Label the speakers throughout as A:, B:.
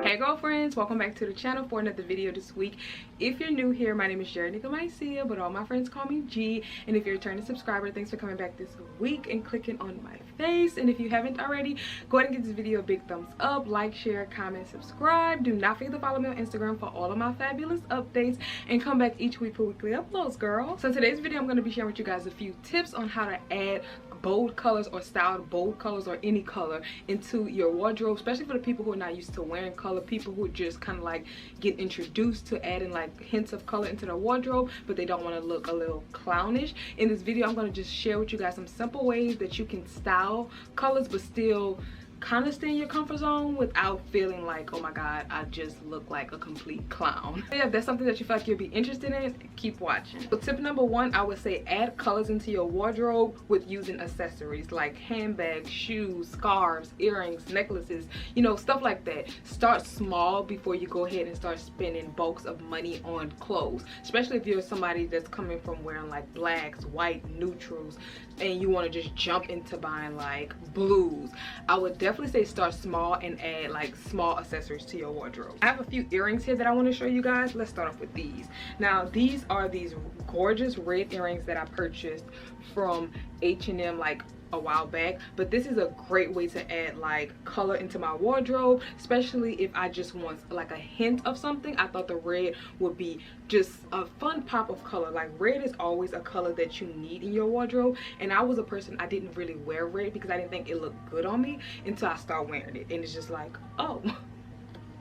A: Hey girlfriends, welcome back to the channel for another video this week. If you're new here, my name is GeranikaMycia, but all my friends call me G. And if you're a returning subscriber, thanks for coming back this week and clicking on my face. And if you haven't already, go ahead and give this video a big thumbs up, like, share, comment, subscribe. Do not forget to follow me on Instagram for all of my fabulous updates and come back each week for weekly uploads, girl. So in today's video, I'm going to be sharing with you guys a few tips on how to add bold colors or styled bold colors or any color into your wardrobe, especially for the people who are not used to wearing color, people who just kind of like get introduced to adding like hints of color into their wardrobe, but they don't want to look a little clownish. In this video, I'm going to just share with you guys some simple ways that you can style colors but still kind of stay in your comfort zone without feeling like, oh my god, I just look like a complete clown. So yeah, if that's something that you feel like you'll be interested in, keep watching. So tip number one, I would say add colors into your wardrobe with using accessories like handbags, shoes, scarves, earrings, necklaces, you know, stuff like that. Start small before you go ahead and start spending bulks of money on clothes, especially if you're somebody that's coming from wearing like blacks, white, neutrals, and you want to just jump into buying like blues. I would definitely say start small and add like small accessories to your wardrobe. I have a few earrings here that I want to show you guys. Let's start off with these. Now these are these gorgeous red earrings that I purchased from H&M like a while back, but this is a great way to add like color into my wardrobe, especially if I just want like a hint of something. I thought the red would be just a fun pop of color. Like red is always a color that you need in your wardrobe, and I was a person, I didn't really wear red because I didn't think it looked good on me until I started wearing it, and it's just like, oh,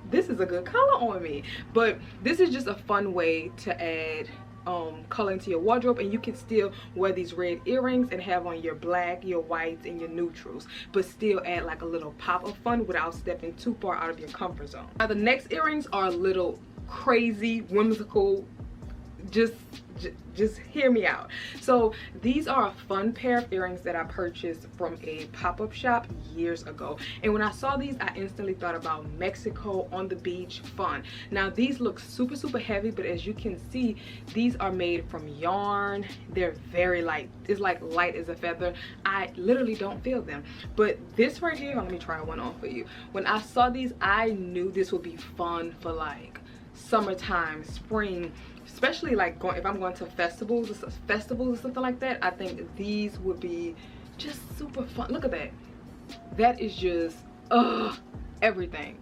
A: this is a good color on me. But this is just a fun way to add color into your wardrobe, and you can still wear these red earrings and have on your black, your whites, and your neutrals, but still add like a little pop of fun without stepping too far out of your comfort zone. Now the next earrings are a little crazy, whimsical. Just hear me out. So these are a fun pair of earrings that I purchased from a pop-up shop years ago, and when I saw these I instantly thought about Mexico on the beach fun. Now these look super heavy, but as you can see, these are made from yarn. They're very light. It's like light as a feather. I literally don't feel them. But this right here, let me try one on for you. When I saw these, I knew this would be fun for like summertime, spring, especially like if I'm going to festivals or something like that. I think these would be just super fun. Look at that. That is just everything.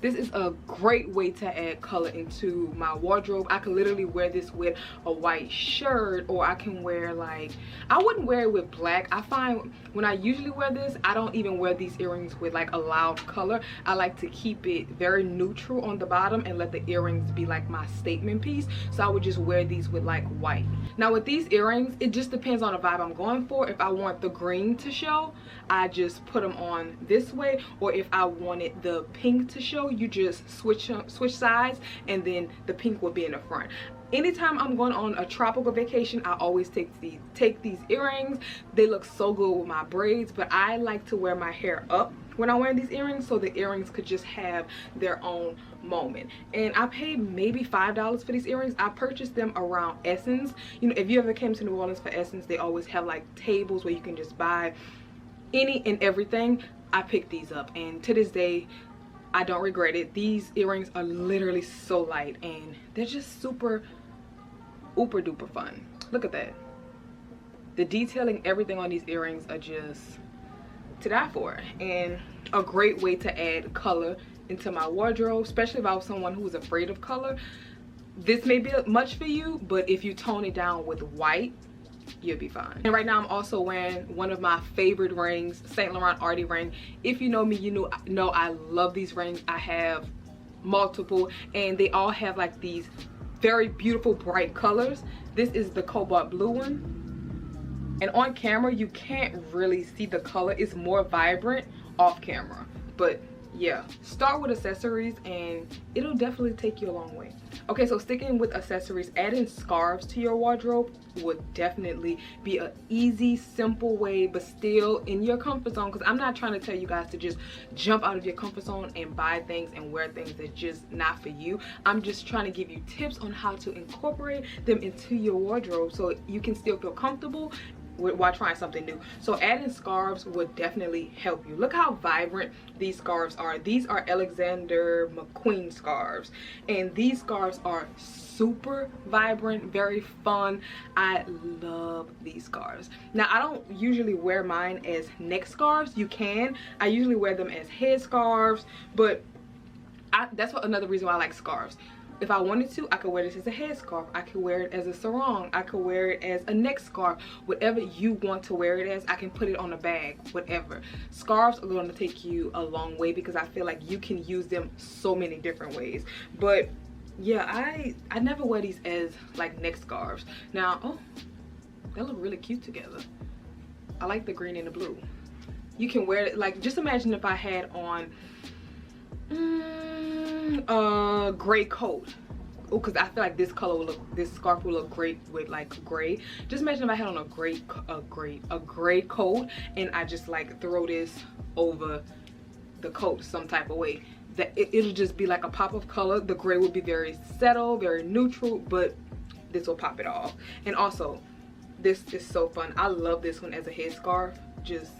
A: This is a great way to add color into my wardrobe. I could literally wear this with a white shirt, or I can wear like, I wouldn't wear it with black. I find when I usually wear this, I don't even wear these earrings with like a loud color. I like to keep it very neutral on the bottom and let the earrings be like my statement piece. So I would just wear these with like white. Now with these earrings, it just depends on the vibe I'm going for. If I want the green to show, I just put them on this way, or if I wanted the pink to show, you just switch sides and then the pink will be in the front. Anytime I'm going on a tropical vacation, I always take these earrings. They look so good with my braids, but I like to wear my hair up when I'm wearing these earrings, so the earrings could just have their own moment. And I paid maybe $5 for these earrings. I purchased them around Essence. You know, if you ever came to New Orleans for Essence, they always have like tables where you can just buy any and everything. I picked these up, and to this day I don't regret it. These earrings are literally so light, and they're just super ooper duper fun. Look at that. The detailing, everything on these earrings are just to die for, and a great way to add color into my wardrobe, especially if I was someone who's afraid of color. This may be much for you, but if you tone it down with white, you'll be fine. And right now I'm also wearing one of my favorite rings, Saint Laurent Artie ring. If you know me, you know I love these rings. I have multiple, and they all have like these very beautiful bright colors. This is the cobalt blue one, and on camera you can't really see the color. It's more vibrant off camera, but yeah, start with accessories and it'll definitely take you a long way. Okay, so sticking with accessories, adding scarves to your wardrobe would definitely be an easy, simple way, but still in your comfort zone, because I'm not trying to tell you guys to just jump out of your comfort zone and buy things and wear things that just not for you. I'm just trying to give you tips on how to incorporate them into your wardrobe so you can still feel comfortable while trying something new. So adding scarves would definitely help you. Look how vibrant these scarves are. These are Alexander McQueen scarves, and these scarves are super vibrant, very fun. I love these scarves. Now I don't usually wear mine as neck scarves. You can. I usually wear them as head scarves, but that's another reason why I like scarves. If I wanted to, I could wear this as a headscarf. I could wear it as a sarong. I could wear it as a neck scarf. Whatever you want to wear it as, I can put it on a bag, whatever. Scarves are going to take you a long way because I feel like you can use them so many different ways. But yeah, I never wear these as like neck scarves. Now, oh, they look really cute together. I like the green and the blue. You can wear it, like, just imagine if I had on a gray coat. Oh, because I feel like this color will look, this scarf will look great with like gray. Just imagine if I had on a gray coat and I just like throw this over the coat some type of way. That it'll just be like a pop of color. The gray will be very subtle, very neutral, but this will pop it off. And also, this is so fun. I love this one as a headscarf. Just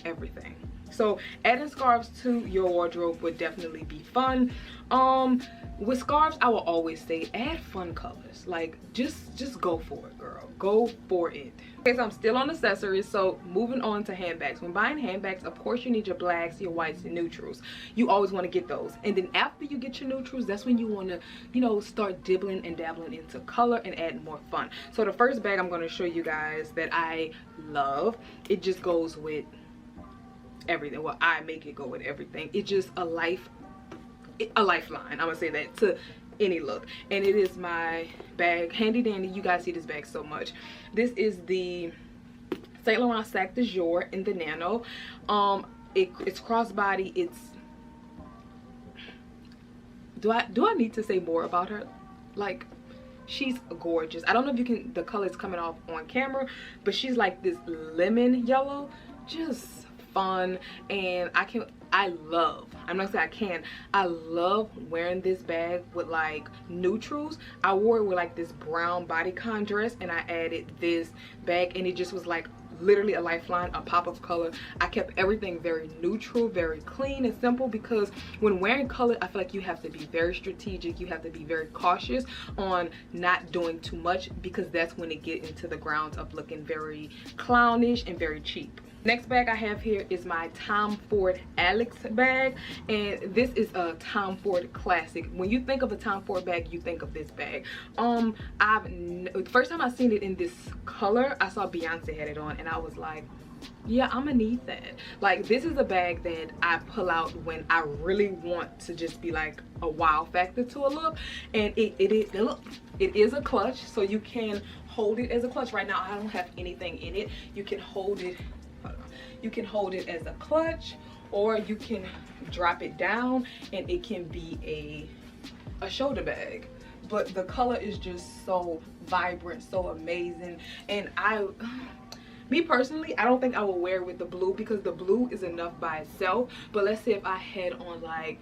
A: everything. So adding scarves to your wardrobe would definitely be fun. With scarves, I will always say add fun colors. Like just go for it, girl. Go for it. Okay, so I'm still on accessories, so moving on to handbags. When buying handbags, of course you need your blacks, your whites, and neutrals. You always want to get those. And then after you get your neutrals, that's when you want to, you know, start dibbling and dabbling into color and add more fun. So the first bag I'm going to show you guys that I love, it just goes with everything. Well, I make it go with everything. It's just a lifeline, I'm gonna say that, to any look. And it is my bag, handy dandy. You guys see this bag so much. This is the Saint Laurent Sac de Jour in the nano. It's crossbody. It's, do I need to say more about her? Like, she's gorgeous. I don't know if you can, the color is coming off on camera, but she's like this lemon yellow, just fun. And I love wearing this bag with like neutrals. I wore it with like this brown bodycon dress and I added this bag and it just was like literally a lifeline, a pop of color. I kept everything very neutral, very clean and simple, because when wearing color, I feel like you have to be very strategic. You have to be very cautious on not doing too much, because that's when it gets into the grounds of looking very clownish and very cheap. Next bag I have here is my Tom Ford Alex bag, and this is a Tom Ford classic. When you think of a Tom Ford bag, you think of this bag. First time I seen it in this color, I saw Beyonce had it on and I was like, yeah, I'm gonna need that. Like, this is a bag that I pull out when I really want to just be like a wow factor to a look. And it is a clutch, so you can hold it as a clutch. Right now I don't have anything in it. You can hold it as a clutch, or you can drop it down and it can be a shoulder bag. But the color is just so vibrant, so amazing. And me personally, I don't think I will wear it with the blue, because the blue is enough by itself. But let's say if I had on like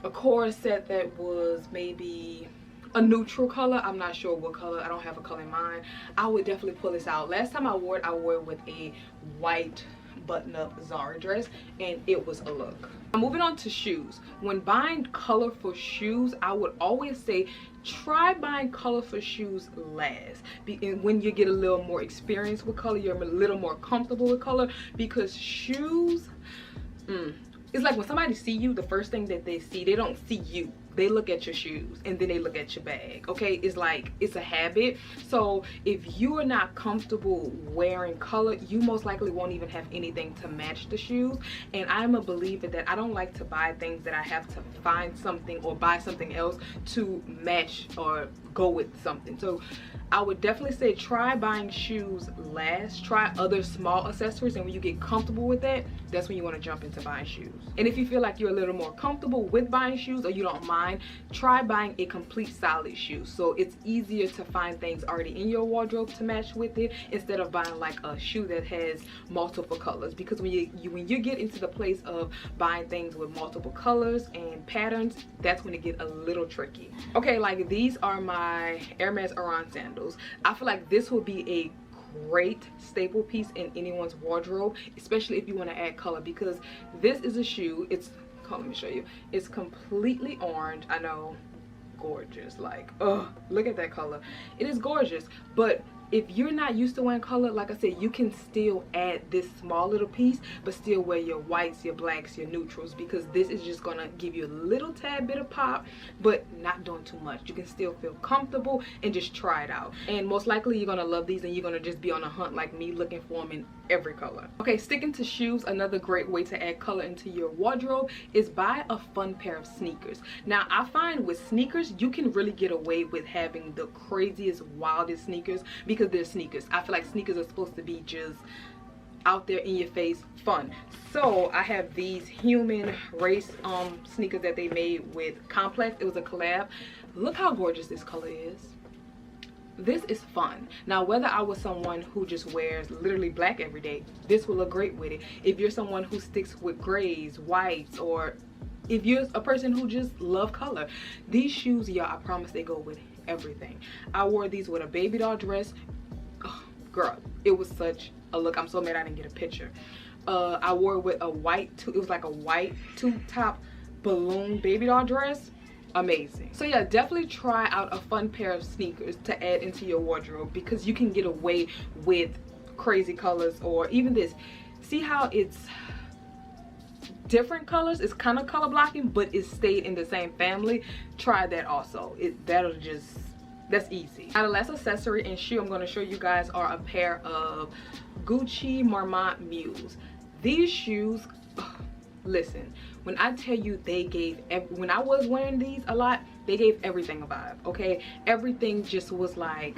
A: a corset that was maybe a neutral color, I'm not sure what color, I don't have a color in mind, I would definitely pull this out. Last time I wore it with a white button-up Zara dress, and it was a look. Moving on to shoes. When buying colorful shoes, I would always say try buying colorful shoes last. When you get a little more experience with color, you're a little more comfortable with color, because shoes, it's like when somebody see you, the first thing that they see, they don't see you. They look at your shoes and then they look at your bag. Okay, it's like, it's a habit. So if you are not comfortable wearing color, you most likely won't even have anything to match the shoes. And I'm a believer that I don't like to buy things that I have to find something or buy something else to match or go with something. So I would definitely say try buying shoes last. Try other small accessories, and when you get comfortable with that, that's when you want to jump into buying shoes. And if you feel like you're a little more comfortable with buying shoes, or you don't mind, try buying a complete solid shoe. So it's easier to find things already in your wardrobe to match with it, instead of buying like a shoe that has multiple colors. Because when you get into the place of buying things with multiple colors and patterns, that's when it gets a little tricky. Okay, like these are my Hermes Oran sandals. I feel like this would be a great staple piece in anyone's wardrobe, especially if you want to add color, because this is a shoe. It's, let me show you. It's completely orange. I know, gorgeous. Like, oh, look at that color. It is gorgeous. But if you're not used to wearing color, like I said, you can still add this small little piece, but still wear your whites, your blacks, your neutrals, because this is just gonna give you a little tad bit of pop, but not doing too much. You can still feel comfortable and just try it out. And most likely you're gonna love these, and you're gonna just be on a hunt like me, looking for them in every color. Okay, sticking to shoes, another great way to add color into your wardrobe is buy a fun pair of sneakers. Now, I find with sneakers, you can really get away with having the craziest, wildest sneakers, because they're sneakers. I feel like sneakers are supposed to be just out there in your face fun. So I have these human race sneakers that they made with Complex. It was a collab. Look how gorgeous this color is. This is fun. Now, whether I was someone who just wears literally black every day, this will look great with it. If you're someone who sticks with grays, whites, or if you're a person who just love color, these shoes, y'all, I promise they go with everything. I wore these with a baby doll dress. Oh, girl, it was such a look. I'm so mad I didn't get a picture. I wore it with a white, it was like a white tube top balloon baby doll dress. Amazing. So yeah, definitely try out a fun pair of sneakers to add into your wardrobe, because you can get away with crazy colors. Or even this, see how it's different colors, it's kind of color blocking, but it stayed in the same family. Try that also. That'll just, that's easy. Now, the last accessory and shoe I'm going to show you guys are a pair of Gucci Marmont Mules. These shoes, listen, when I tell you they gave, when I was wearing these a lot, they gave everything a vibe, okay? Everything just was like,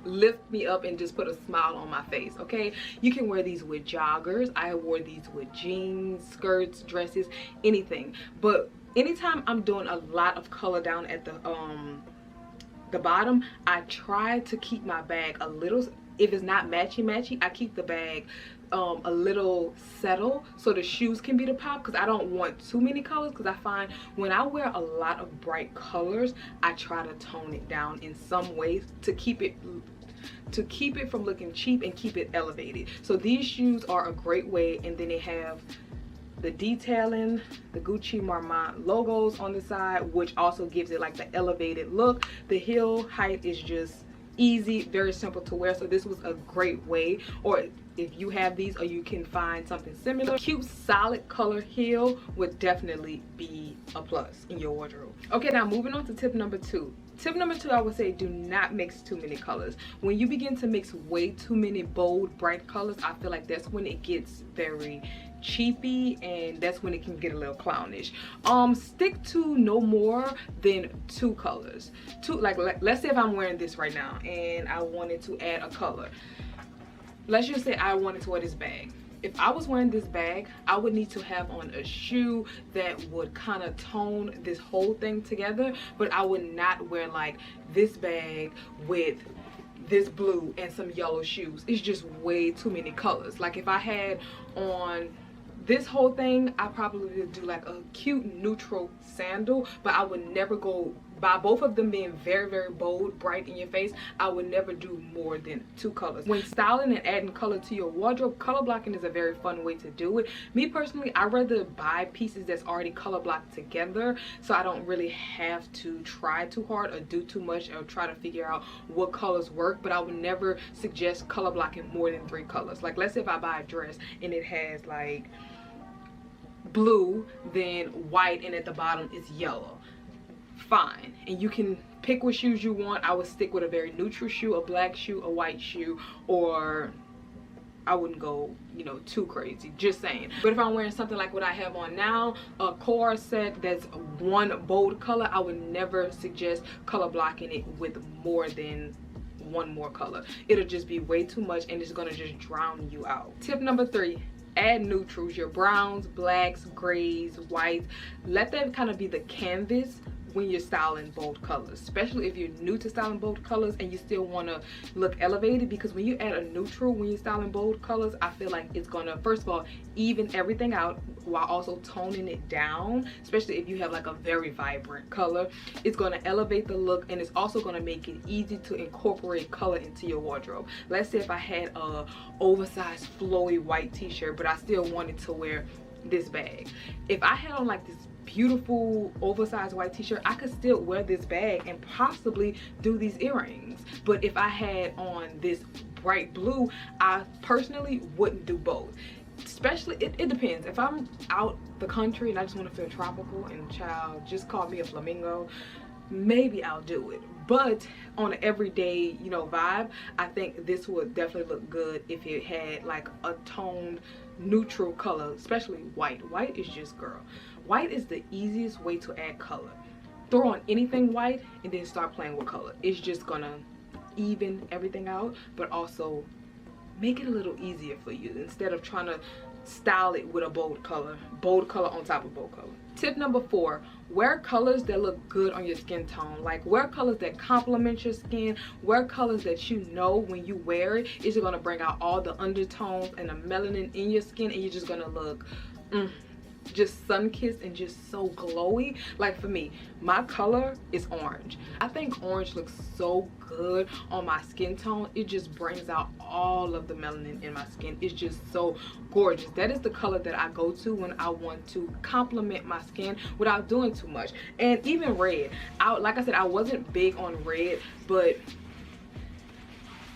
A: lift me up and just put a smile on my face, okay? You can wear these with joggers. I wore these with jeans, skirts, dresses, anything. But anytime I'm doing a lot of color down at the bottom, I try to keep my bag a little, if it's not matchy, I keep the bag a little settle so the shoes can be the pop, because I don't want too many colors, because I find when I wear a lot of bright colors, I try to tone it down in some ways to keep it from looking cheap and keep it elevated. So these shoes are a great way. And then they have the detailing, the Gucci Marmont logos on the side, which also gives it like the elevated look. The heel height is just easy, very simple to wear. So this was a great way, or if you have these or you can find something similar, cute solid color heel would definitely be a plus in your wardrobe. Okay, now moving on to tip number 2. Tip number 2, I would say, do not mix too many colors. When you begin to mix way too many bold, bright colors, I feel like that's when it gets very cheapy, and that's when it can get a little clownish. Stick to no more than 2 colors. Like let's say if I'm wearing this right now and I wanted to add a color. Let's just say I wanted to wear this bag. If I was wearing this bag, I would need to have on a shoe that would kind of tone this whole thing together, but I would not wear like this bag with this blue and some yellow shoes. It's just way too many colors. Like if I had on this whole thing, I probably would do like a cute neutral sandal, but I would never go, by both of them being very, very bold, bright in your face, I would never do more than 2 colors. When styling and adding color to your wardrobe, color blocking is a very fun way to do it. Me personally, I rather buy pieces that's already color blocked together, so I don't really have to try too hard or do too much or try to figure out what colors work. But I would never suggest color blocking more than 3 colors. Like let's say if I buy a dress and it has like blue, then white, and at the bottom is yellow, fine. And you can pick what shoes you want. I would stick with a very neutral shoe, a black shoe, a white shoe, or I wouldn't go, you know, too crazy, just saying. But if I'm wearing something like what I have on now, a core set that's 1 bold color, I would never suggest color blocking it with more than 1 more color. It'll just be way too much and it's gonna just drown you out. Tip number 3, add neutrals, your browns, blacks, grays, whites. Let that kind of be the canvas when you're styling bold colors, especially if you're new to styling bold colors and you still want to look elevated, because when you add a neutral when you're styling bold colors, I feel like it's gonna, first of all, even everything out while also toning it down, especially if you have like a very vibrant color. It's going to elevate the look, and it's also going to make it easy to incorporate color into your wardrobe. Let's say if I had a oversized flowy white t-shirt but I still wanted to wear this bag. If I had on like this beautiful oversized white t-shirt, I could still wear this bag and possibly do these earrings. But if I had on this bright blue, I personally wouldn't do both. Especially, it depends. If I'm out the country and I just want to feel tropical and child, just call me a flamingo, maybe I'll do it. But on an everyday, you know, vibe, I think this would definitely look good if it had like a toned neutral color, especially white. White is just, girl, white is the easiest way to add color. Throw on anything white and then start playing with color. It's just gonna even everything out, but also make it a little easier for you instead of trying to style it with a bold color on top of bold color. Tip number 4, wear colors that look good on your skin tone. Like, wear colors that complement your skin. Wear colors that you know when you wear it, it's going to bring out all the undertones and the melanin in your skin, and you're just going to look just sun-kissed and just so glowy. Like for me, my color is orange. I think orange looks so good on my skin tone. It just brings out all of the melanin in my skin. It's just so gorgeous. That is the color that I go to when I want to complement my skin without doing too much. And even red, like I said, I wasn't big on red, but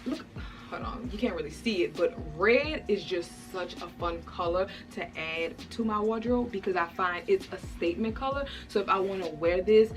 A: look, hold on, you can't really see it, but red is just such a fun color to add to my wardrobe because I find it's a statement color. So if I want to wear this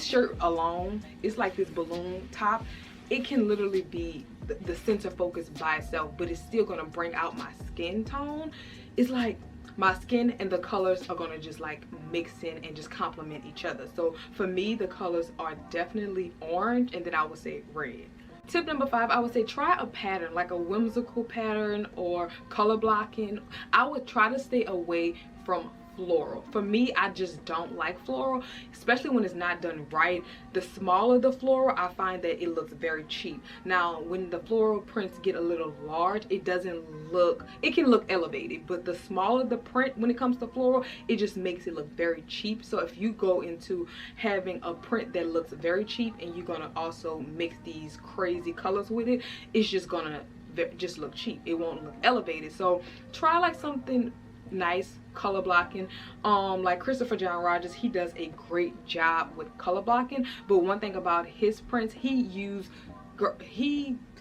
A: shirt alone, it's like this balloon top, it can literally be the center focus by itself, but it's still going to bring out my skin tone. It's like my skin and the colors are going to just like mix in and just complement each other. So for me, the colors are definitely orange, and then I would say red. Tip number 5, I would say try a pattern, like a whimsical pattern or color blocking. I would try to stay away from floral. For me, I just don't like floral, especially when it's not done right. The smaller the floral, I find that it looks very cheap. Now, when the floral prints get a little large, it doesn't look, it can look elevated, but the smaller the print when it comes to floral, it just makes it look very cheap. So if you go into having a print that looks very cheap and you're gonna also mix these crazy colors with it, it's just gonna just look cheap. It won't look elevated. So try like something nice color blocking, like Christopher John Rogers, he does a great job with color blocking. But one thing about his prints, he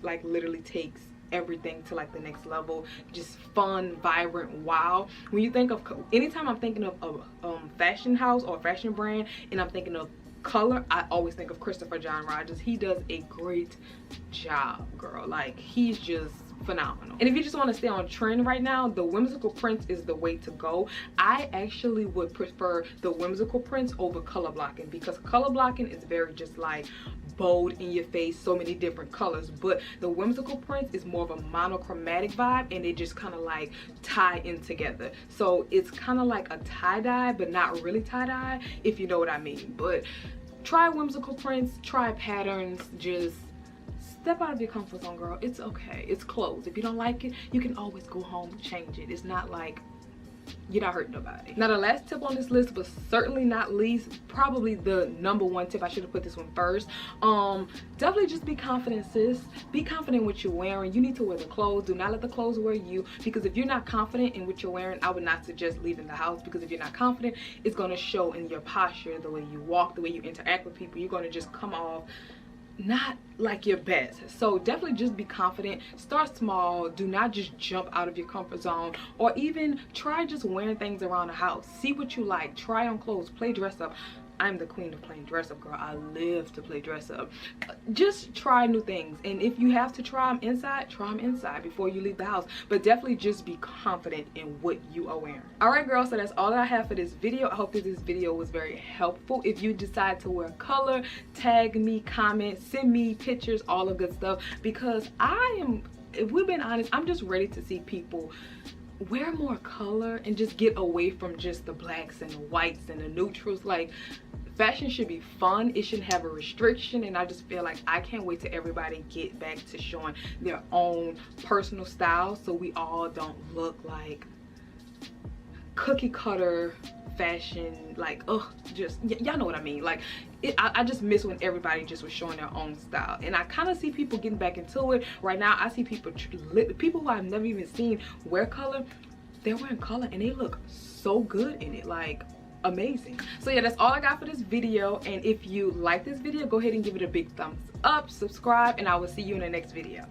A: like literally takes everything to like the next level. Just fun, vibrant, wow. When you think of, anytime I'm thinking of a fashion house or fashion brand and I'm thinking of color, I always think of Christopher John Rogers. He does a great job, girl. Like, he's just phenomenal. And if you just want to stay on trend right now, the whimsical prints is the way to go. I actually would prefer the whimsical prints over color blocking, because color blocking is very just like bold in your face, so many different colors, but the whimsical prints is more of a monochromatic vibe, and they just kind of like tie in together. So it's kind of like a tie-dye, but not really tie-dye, if you know what I mean. But try whimsical prints, try patterns, just step out of your comfort zone, girl. It's okay. It's clothes. If you don't like it, you can always go home and change it. It's not like you're not hurting nobody. Now, the last tip on this list, but certainly not least, probably the number 1 tip, I should have put this one first. Definitely just be confident, sis. Be confident in what you're wearing. You need to wear the clothes. Do not let the clothes wear you, because if you're not confident in what you're wearing, I would not suggest leaving the house, because if you're not confident, it's going to show in your posture, the way you walk, the way you interact with people. You're going to just come off not like your best. So definitely just be confident. Start small. Do not just jump out of your comfort zone, or even try just wearing things around the house. See what you like. Try on clothes. Play dress up. I'm the queen of playing dress up, girl. I live to play dress up. Just try new things, and if you have to try them inside before you leave the house. But definitely just be confident in what you are wearing. All right, girl, so that's all that I have for this video. I hope that this video was very helpful. If you decide to wear color, tag me, comment, send me pictures, all the good stuff, because if we've been honest, I'm just ready to see people wear more color and just get away from just the blacks and the whites and the neutrals. Like, fashion should be fun. It shouldn't have a restriction, and I just feel like I can't wait till everybody get back to showing their own personal style, so we all don't look like cookie cutter fashion, like, just y'all know what I mean. Like, I just miss when everybody just was showing their own style, and I kind of see people getting back into it right now. I see people who I've never even seen wear color. They're wearing color and they look so good in it, like amazing. So yeah, that's all I got for this video, and if you like this video, go ahead and give it a big thumbs up, subscribe, and I will see you in the next video.